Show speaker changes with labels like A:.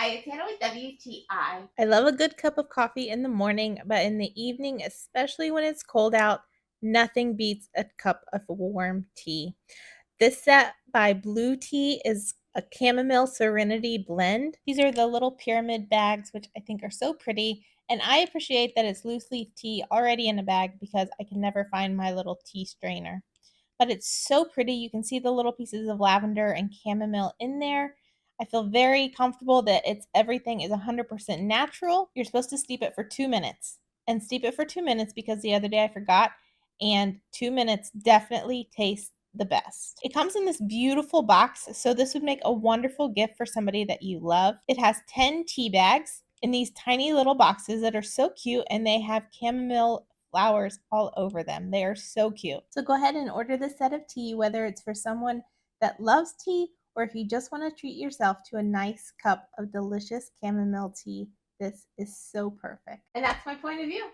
A: Hi, it's Hannah with WTI.
B: I love a good cup of coffee in the morning, but in the evening, especially when it's cold out, nothing beats a cup of warm tea. This set by Blue Tea is a Chamomile Serenity blend. These are the little pyramid bags, which I think are so pretty. And I appreciate that it's loose leaf tea already in a bag because I can never find my little tea strainer. But it's so pretty. You can see the little pieces of lavender and chamomile in there. I feel very comfortable that everything is 100% natural. You're supposed to steep it for 2 minutes. And steep it for 2 minutes because the other day I forgot, and 2 minutes definitely tastes the best. It comes in this beautiful box, so this would make a wonderful gift for somebody that you love. It has 10 tea bags in these tiny little boxes that are so cute, and they have chamomile flowers all over them. They are so cute. So go ahead and order this set of tea, whether it's for someone that loves tea or if you just want to treat yourself to a nice cup of delicious chamomile tea. This is so perfect.
A: And that's my point of view.